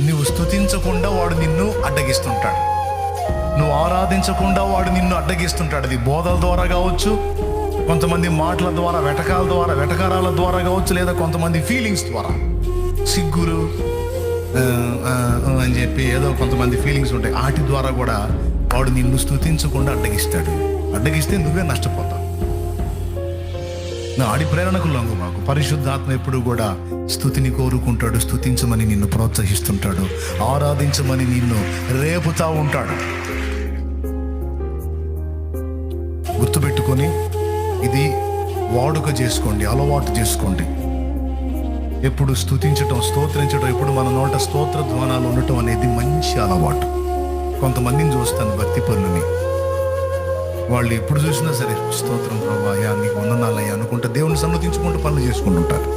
నువ్వు స్తుతించకుండా వాడు నిన్ను అడ్డగిస్తుంటాడు, నువ్వు ఆరాధించకుండా వాడు నిన్ను అడ్డగిస్తుంటాడు. అది బోధల ద్వారా కావచ్చు, కొంతమంది మాటల ద్వారా, వెటకారాల ద్వారా కావచ్చు, లేదా కొంతమంది ఫీలింగ్స్ ద్వారా, సిగ్గులు అని చెప్పి ఏదో కొంతమంది ఫీలింగ్స్ ఉంటాయి, వాటి ద్వారా కూడా వాడు నిన్ను స్తుతించకుండా అడ్డగిస్తాడు. అడ్డగిస్తే నువ్వే నష్టపోతావు. నా ఆడి ప్రేరణకు లొంగు మాకు. పరిశుద్ధాత్మ ఎప్పుడు కూడా స్తుతిని కోరుకుంటాడు, స్తుతించమని నిన్ను ప్రోత్సహిస్తుంటాడు, ఆరాధించమని నిన్ను రేపుతా ఉంటాడు. గుర్తుపెట్టుకొని ఇది వాడుక చేసుకోండి, అలవాటు చేసుకోండి. ఎప్పుడు స్తుతించటం, స్తోత్రించటం, ఎప్పుడు మన నోట స్తోత్ర ధ్వానాలు ఉండటం అనేది మంచి అలవాటు. కొంతమందిని చూస్తాను భక్తి పనులని, వాళ్ళు ఎప్పుడు చూసినా సరే స్తోత్రం ప్రభా, అయ్యా నీకు వందనాలయ్యా అనుకుంటా దేవుని సన్నతించుకుంటూ పనులు చేసుకుంటుంటారు.